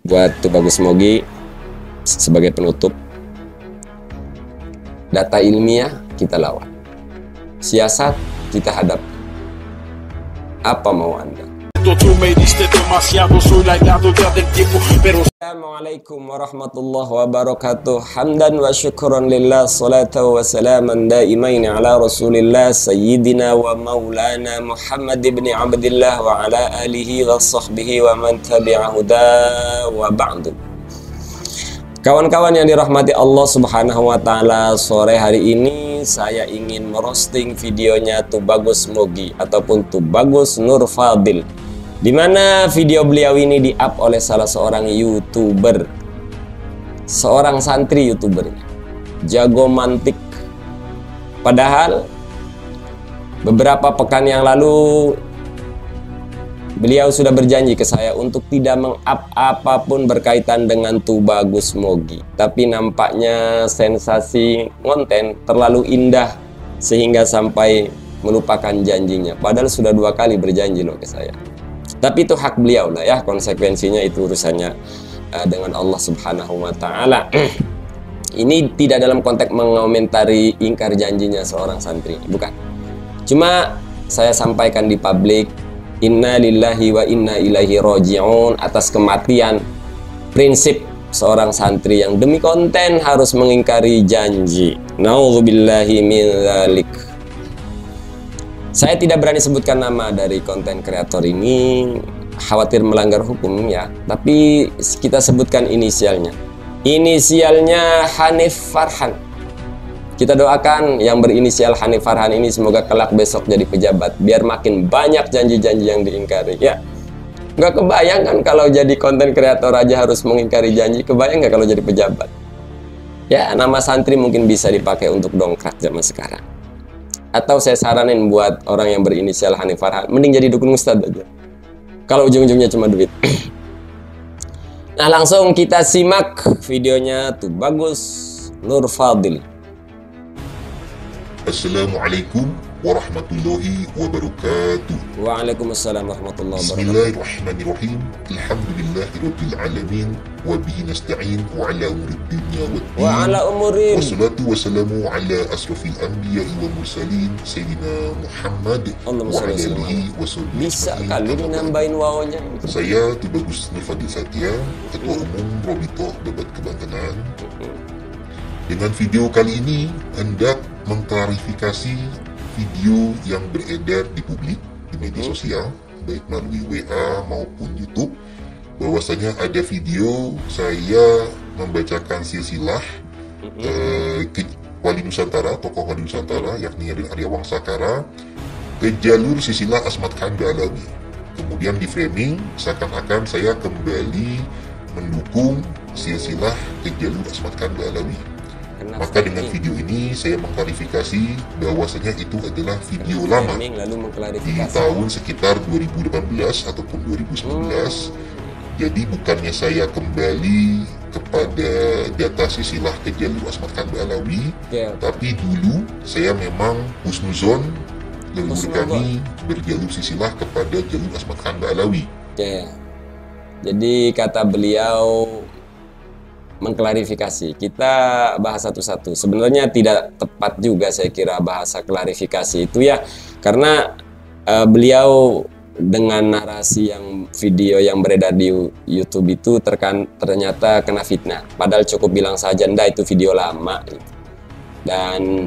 buat Tubagus Mogi sebagai penutup. Data ilmiah kita lawan, siasat kita hadap. Apa mau Anda? Assalamualaikum warahmatullahi wabarakatuh. Hamdan wa syukran lillah, salatu wa salaman daimain ala rasulillah sayyidina wa maulana Muhammad ibn Abdillah wa ala alihi wa sahbihi wa man tabi'a huda wa ba'du. Kawan-kawan yang dirahmati Allah Subhanahu wa Ta'ala, sore hari ini saya ingin merosting videonya Tubagus Mogi ataupun Tubagus Nur Fadil, di mana video beliau ini di-up oleh salah seorang YouTuber, seorang santri YouTubernya, jago mantik. Padahal beberapa pekan yang lalu beliau sudah berjanji ke saya untuk tidak meng-up apapun berkaitan dengan Tubagus Mogi. Tapi nampaknya sensasi konten terlalu indah sehingga sampai melupakan janjinya. Padahal sudah 2 kali berjanji loh ke saya. Tapi itu hak beliau lah ya, konsekuensinya itu urusannya dengan Allah Subhanahu wa Ta'ala. Ini tidak dalam konteks mengomentari ingkar janjinya seorang santri, bukan. Cuma saya sampaikan di publik, inna lillahi wa inna ilaihi roji'un, atas kematian prinsip seorang santri yang demi konten harus mengingkari janji. Na'udzubillahi min dzalik. Saya tidak berani sebutkan nama dari konten kreator ini, khawatir melanggar hukum ya, tapi kita sebutkan inisialnya. Inisialnya Hanif Farhan. Kita doakan yang berinisial Hanif Farhan ini semoga kelak besok jadi pejabat, biar makin banyak janji-janji yang diingkari ya. Nggak kebayang kan kalau jadi konten kreator aja harus mengingkari janji, kebayang nggak kalau jadi pejabat? Ya, nama santri mungkin bisa dipakai untuk dongkrak zaman sekarang. Atau saya saranin buat orang yang berinisial Hanif Farhan, mending jadi dukun ustadz aja, kalau ujung-ujungnya cuma duit. Nah, langsung kita simak videonya Tubagus Nur Fadil. Assalamualaikum warahmatullahi wabarakatuh. Waalaikumsalam warahmatullahi wabarakatuh. Bismillahirrahmanirrahim. Alhamdulillahirabbil alamin wa bihi nasta'in wa ala umuri dunya waddin. Wa ala umuri. Wassalatu wassalamu ala asrafil anbiya'i wa mursalin sayyidina Muhammad wa ala alihi washabbihi. Bisa kali ini nambahin wawanya. Saya Tubagus Nur Fadil Satya, Ketua Umum Robitoh Babat Kebantenan. Dengan video kali ini hendak mengklarifikasi video yang beredar di publik di media sosial, baik melalui WA maupun YouTube, bahwasanya ada video saya membacakan silsilah Wali Nusantara, tokoh Wali Nusantara yakni Arya Wangsakara, ke jalur silsilah Asmat Khan Ba'alawi. Kemudian di framing seakan-akan saya kembali mendukung silsilah ke jalur Asmat Khan Ba'alawi. Maka dengan video ini saya mengklarifikasi bahwasanya itu adalah video lama di tahun sekitar 2018 ataupun 2019. Jadi bukannya saya kembali kepada data silsilah ke jalur Asmat Khan Ba'alawi, tapi dulu saya memang husnuzon leluhur kami berjalur silsilah kepada jalur Asmat Khan Ba'alawi. Jadi kata beliau mengklarifikasi, kita bahas satu-satu. Sebenarnya tidak tepat juga saya kira bahasa klarifikasi itu ya, karena beliau dengan narasi yang video yang beredar di YouTube itu ternyata kena fitnah. Padahal cukup bilang saja, ndak itu video lama gitu. Dan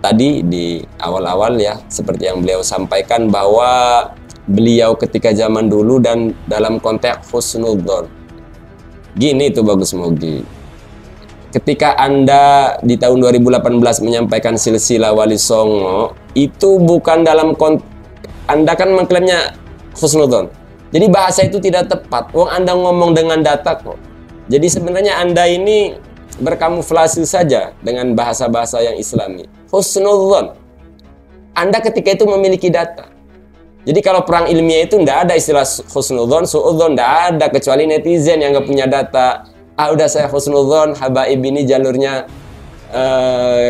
tadi di awal-awal ya, seperti yang beliau sampaikan bahwa beliau ketika zaman dulu dan dalam konteks husnudzon. Gini Tubagus Mogi, ketika Anda di tahun 2018 menyampaikan silsilah Wali Songo, itu bukan dalam Anda kan mengklaimnya husnudzon. Jadi bahasa itu tidak tepat. Wong Anda ngomong dengan data kok. Jadi sebenarnya Anda ini berkamuflase saja dengan bahasa-bahasa yang Islami. Husnudzon. Anda ketika itu memiliki data. Jadi kalau perang ilmiah itu tidak ada istilah husnudzon, suudzon, tidak ada, kecuali netizen yang nggak punya data. Udah saya husnudzon, habaib ini jalurnya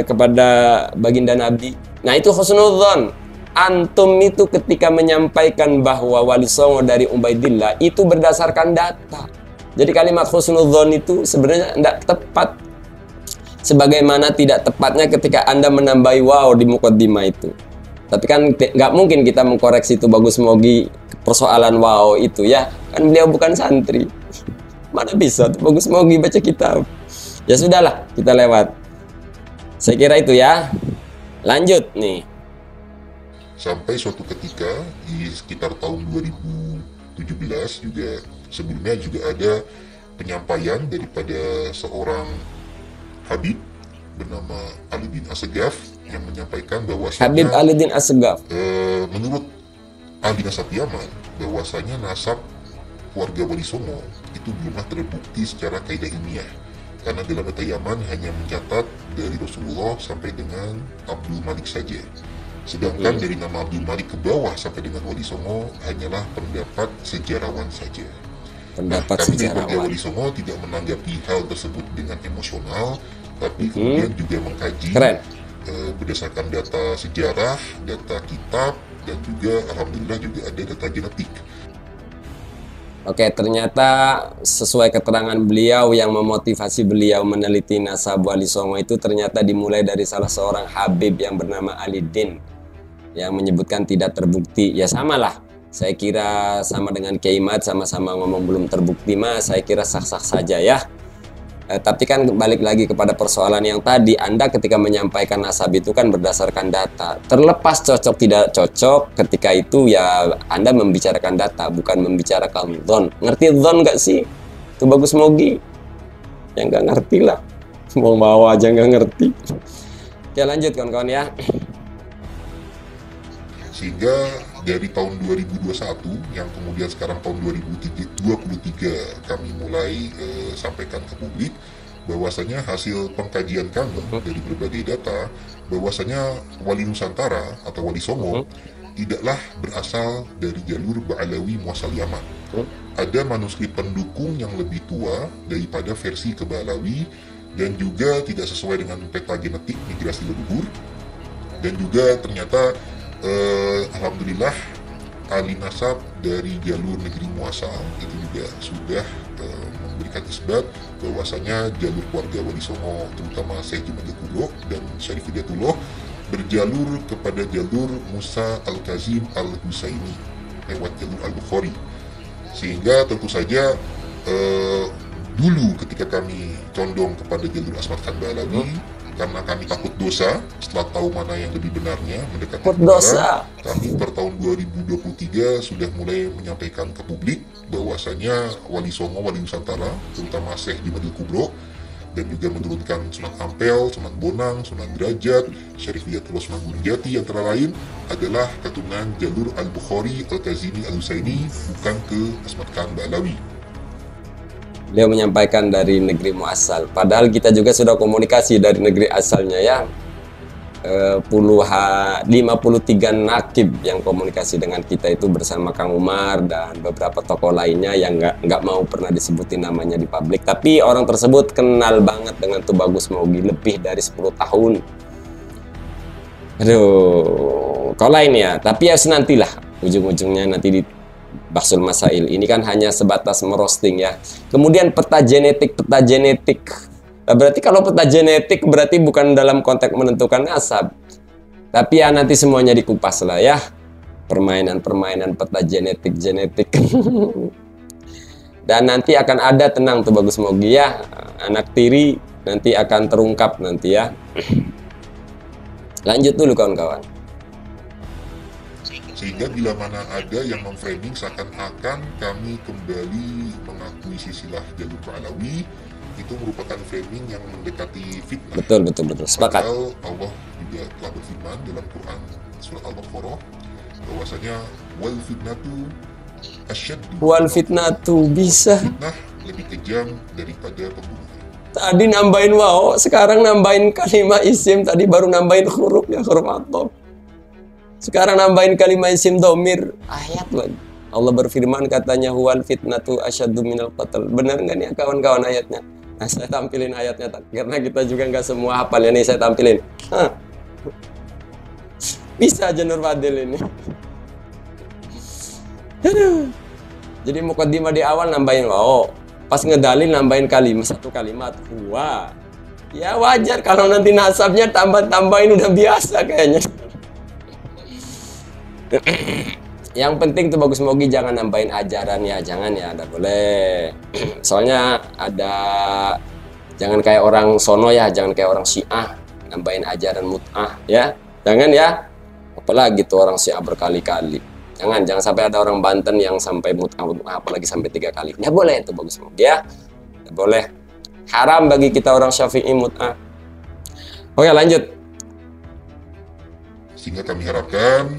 kepada baginda Nabi. Nah itu husnudzon. Antum itu ketika menyampaikan bahwa Wali Songo dari Ubaidillah itu berdasarkan data. Jadi kalimat husnudzon itu sebenarnya tidak tepat. Sebagaimana tidak tepatnya ketika Anda menambahi wow di mukaddimah itu. Tapi kan nggak mungkin kita mengkoreksi itu Bagus Mogi persoalan wow itu ya. Kan beliau bukan santri. Mana bisa tuh Bagus Mogi baca kitab. Ya sudahlah, kita lewat. Saya kira itu ya. Lanjut nih. Sampai suatu ketika di sekitar tahun 2017 juga sebelumnya juga ada penyampaian daripada seorang Habib bernama Alidin Assegaf yang menyampaikan bahwasanya Habib Alidin Assegaf. Menurut ahli nasab Yaman bahwasanya nasab warga Wali Songo itu belumlah terbukti secara kaidah ilmiah karena dalam data Yaman hanya mencatat dari Rasulullah sampai dengan Abdul Malik saja. Sedangkan dari nama Abdul Malik ke bawah sampai dengan Wali Songo hanyalah pendapat sejarawan saja. Pendapat Kami dari sejarawan. Wali Songo tidak menanggapi hal tersebut dengan emosional, tapi kemudian juga mengkaji Keren. Berdasarkan data sejarah, data kitab, dan juga alhamdulillah juga ada data genetik. Oke, ternyata sesuai keterangan beliau yang memotivasi beliau meneliti nasab Wali Songo itu ternyata dimulai dari salah seorang Habib yang bernama Alidin yang menyebutkan tidak terbukti. Ya samalah. Saya kira sama dengan Kiai Mat, sama-sama ngomong belum terbukti mah saya kira sah-sah saja ya. Tapi kan balik lagi kepada persoalan yang tadi, Anda ketika menyampaikan nasab itu kan berdasarkan data. Terlepas cocok tidak cocok, ketika itu ya Anda membicarakan data, bukan membicarakan dhon. Ngerti dhon nggak sih? Itu Bagus Mogi. Yang nggak ngerti lah. Mau bawa aja nggak ngerti. Oke lanjut kawan-kawan ya. Sehingga dari tahun 2021 yang kemudian sekarang tahun 2023 kami mulai sampaikan ke publik bahwasanya hasil pengkajian kami dari berbagai data bahwasanya Wali Nusantara atau Wali Songo tidaklah berasal dari jalur Ba'alawi muasal Yaman. Ada manuskrip pendukung yang lebih tua daripada versi ke Ba'alawi dan juga tidak sesuai dengan peta genetik migrasi leluhur, dan juga ternyata alhamdulillah ahli nasab dari jalur negeri muasal itu juga sudah memberikan isbat bahwasanya jalur keluarga Wali Songo terutama Syekh Jumadil Kubro dan Syarif Hidayatullah berjalur kepada jalur Musa Al-Kazim Al-Husaini lewat jalur Al-Bukhari. Sehingga tentu saja dulu ketika kami condong kepada jalur Asmat Khan Ba'alawi karena kami takut dosa setelah tahu mana yang lebih benarnya mendekati kebenaran, kami per tahun 2023 sudah mulai menyampaikan ke publik bahwasanya Wali Songo, Wali Nusantara terutama Syekh Jumadil Kubro dan juga menurunkan Sunan Ampel, Sunan Bonang, Sunan Derajat, Syarif Hidayatullah, Sunan Gunung Jati antara lain adalah keturunan jalur Al-Bukhari, Al-Kazimi, Al-Husaini, bukan ke Asmat Khan Ba'alawi. Beliau menyampaikan dari negeri muasal. Padahal kita juga sudah komunikasi dari negeri asalnya ya. 53 nakib yang komunikasi dengan kita itu bersama Kang Umar dan beberapa tokoh lainnya yang nggak mau pernah disebutin namanya di publik. Tapi orang tersebut kenal banget dengan tuh Bagus Mogi lebih dari 10 tahun. Aduh, kau lain ya. Tapi ya senantilah ujung-ujungnya nanti di Bahsul Masail ini kan hanya sebatas merosting ya. Kemudian peta genetik. Berarti kalau peta genetik berarti bukan dalam konteks menentukan nasab. Tapi ya nanti semuanya dikupas lah ya. Permainan peta genetik. Dan nanti akan ada, tenang tuh Bagus Mogi ya. Anak tiri nanti akan terungkap nanti ya. Lanjut dulu kawan-kawan. Sehingga bila mana ada yang memframing seakan-akan kami kembali mengakui silsilah jalur Ba'alawi, itu merupakan framing yang mendekati fitnah. Betul. Sepakat. Padahal Allah juga telah berfirman dalam Quran surat Al-Baqarah bahwasanya wal fitnatu bisa. Fitnah lebih kejam daripada pembunuhan. Tadi nambahin wow, sekarang nambahin kalimat isim, tadi baru nambahin huruf ya, huruf atop. Sekarang nambahin kalimat isim domir, ayat lagi. Allah berfirman katanya huwal fitnatu asyaddu minal qatl. Benar nggak nih kawan-kawan ayatnya? Nah, saya tampilin ayatnya karena kita juga nggak semua hafal ya nih, saya tampilin. Bisa aja Nur Fadil ini. Aduh. Jadi mukaddimah di awal nambahin wow. Pas ngedalin nambahin kalimat, satu kalimat huwa. Ya wajar kalau nanti nasabnya tambah-tambahin udah biasa kayaknya. Yang penting tuh bagus mogi jangan nambahin ajaran ya, jangan ya, ada boleh. Soalnya ada, jangan kayak orang sono ya, jangan kayak orang Syiah nambahin ajaran mut'ah ya, jangan ya. Apalagi tuh orang Syiah berkali-kali. Jangan sampai ada orang Banten yang sampai mut'ah apalagi sampai 3 kali. Nggak boleh itu bagus mogi ya, nggak boleh. Haram bagi kita orang Syafi'i mut'ah. Oke lanjut. Sehingga kami harapkan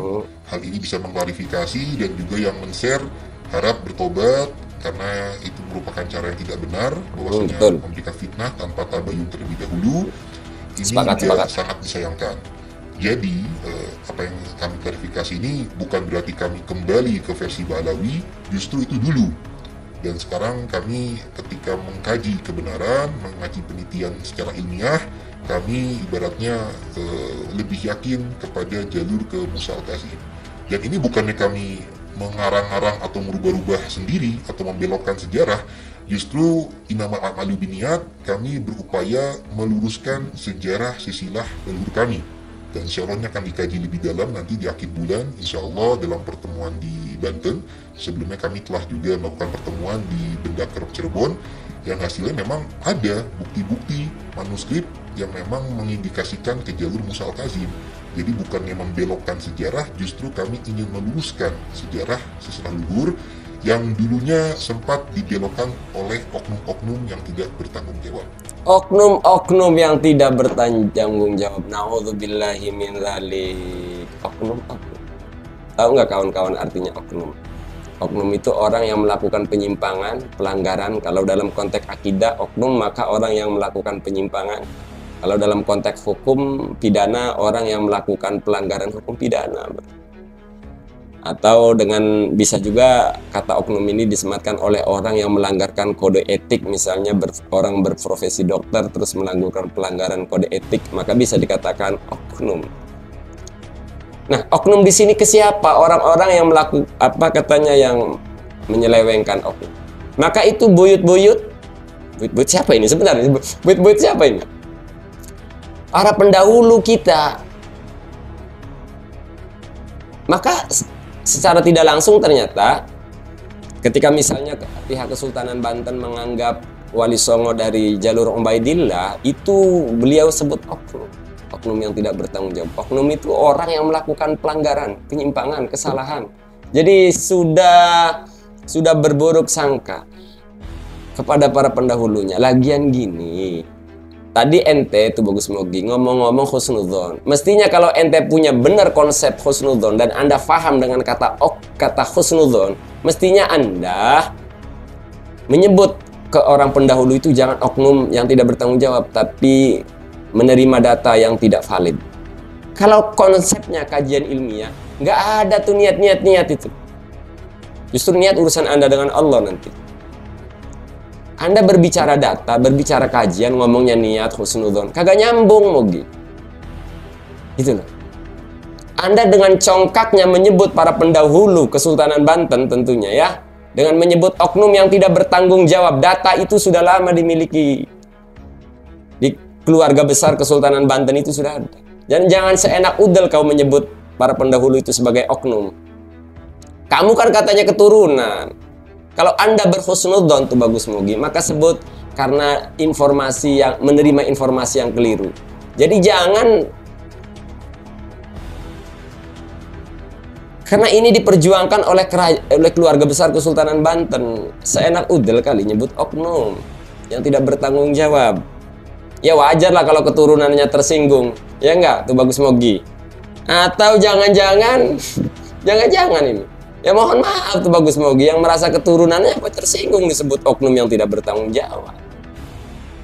hal ini bisa mengklarifikasi dan juga yang men-share harap bertobat karena itu merupakan cara yang tidak benar, bahwasanya memberikan fitnah tanpa tabayun terlebih dahulu. Ini Sepakat. sangat disayangkan. Jadi apa yang kami klarifikasi ini bukan berarti kami kembali ke versi Ba'alawi, justru itu dulu. Dan sekarang kami ketika mengkaji kebenaran, mengaji penelitian secara ilmiah, kami ibaratnya lebih yakin kepada jalur ke Musa Al-Kazim. Dan ini bukannya kami mengarang-arang atau merubah-rubah sendiri atau membelokkan sejarah, justru innamal a'malu binniyat, kami berupaya meluruskan sejarah silsilah leluhur kami. Dan insya Allah ini akan dikaji lebih dalam nanti di akhir bulan, insya Allah dalam pertemuan di Banten. Sebelumnya kami telah juga melakukan pertemuan di Bendaker Cirebon, yang hasilnya memang ada bukti-bukti manuskrip yang memang mengindikasikan ke jalur Musa Al-Kazim. Jadi bukannya membelokkan sejarah, justru kami ingin meluruskan sejarah silsilah leluhur yang dulunya sempat dibelokkan oleh oknum-oknum yang tidak bertanggung jawab. Oknum-oknum yang tidak bertanggung jawab. Na'udzubillahi min dzalik. Oknum. Tahu nggak kawan-kawan artinya oknum? Oknum itu orang yang melakukan penyimpangan, pelanggaran. Kalau dalam konteks akidah, oknum maka orang yang melakukan penyimpangan. Kalau dalam konteks hukum pidana, orang yang melakukan pelanggaran hukum pidana. Atau dengan bisa juga kata oknum ini disematkan oleh orang yang melanggarkan kode etik, misalnya orang berprofesi dokter terus melakukan pelanggaran kode etik, maka bisa dikatakan oknum. Nah, oknum di sini ke siapa? Orang-orang yang melakukan apa katanya yang menyelewengkan oknum. Maka itu buyut-buyut siapa ini sebenarnya? Buyut-buyut siapa ini? Para pendahulu kita. Maka secara tidak langsung ternyata ketika misalnya pihak Kesultanan Banten menganggap Wali Songo dari jalur Ubaidillah, itu beliau sebut oknum. Oknum yang tidak bertanggung jawab. Oknum itu orang yang melakukan pelanggaran, penyimpangan, kesalahan. Jadi sudah berburuk sangka kepada para pendahulunya. Lagian gini, tadi ente itu bagus mogi ngomong-ngomong husnudzon. Mestinya kalau ente punya benar konsep husnudzon dan anda paham dengan kata husnudzon, mestinya anda menyebut ke orang pendahulu itu jangan oknum yang tidak bertanggung jawab, tapi menerima data yang tidak valid. Kalau konsepnya kajian ilmiah, nggak ada tuh niat itu. Justru niat urusan anda dengan Allah nanti. Anda berbicara data, berbicara kajian, ngomongnya niat, husnudzon, kagak nyambung mogi. Gitu loh. Anda dengan congkaknya menyebut para pendahulu Kesultanan Banten tentunya ya, dengan menyebut oknum yang tidak bertanggung jawab. Data itu sudah lama dimiliki di keluarga besar Kesultanan Banten, itu sudah ada. Dan jangan seenak udel kau menyebut para pendahulu itu sebagai oknum. Kamu kan katanya keturunan. Kalau Anda berhusnudzon tuh bagus mogi, maka sebut karena informasi yang menerima informasi yang keliru. Jadi jangan, karena ini diperjuangkan oleh keluarga besar Kesultanan Banten, seenak udel kali nyebut oknum yang tidak bertanggung jawab. Ya wajar lah kalau keturunannya tersinggung, ya enggak tuh bagus mogi. Atau jangan-jangan ini. Ya mohon maaf tuh bagus mogi yang merasa keturunannya apa tersinggung disebut oknum yang tidak bertanggung jawab.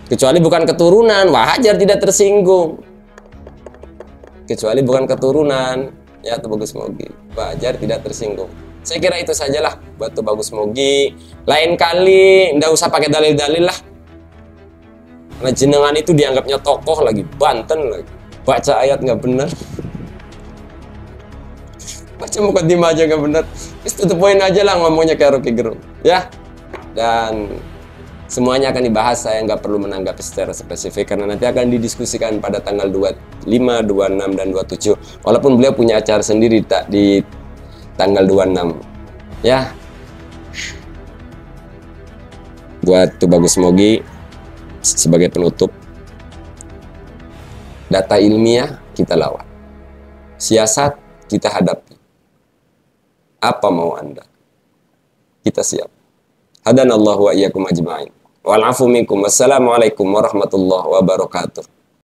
Kecuali bukan keturunan, wajar tidak tersinggung. Kecuali bukan keturunan, ya tuh bagus mogi, wajar tidak tersinggung. Saya kira itu sajalah buat tuh bagus mogi. Lain kali ndak usah pakai dalil-dalil lah. Karena jenengan itu dianggapnya tokoh lagi, Banten lagi. Baca ayat nggak benar. Baca mukadimah aja nggak benar. Terus tutup poin aja lah ngomongnya kayak Rocky Gerung. Ya. Dan Semuanya akan dibahas, saya nggak perlu menanggapi secara spesifik karena nanti akan didiskusikan pada tanggal 25, 26, dan 27. Walaupun beliau punya acara sendiri tak di tanggal 26. Ya. Buat Tubagus Mogi sebagai penutup, data ilmiah kita lawan. Siasat kita hadapi. Apa mau Anda? Kita siap. Hadanallahu wa iyyakum ajma'in. Wal afu minkum. Wassalamualaikum warahmatullahi wabarakatuh.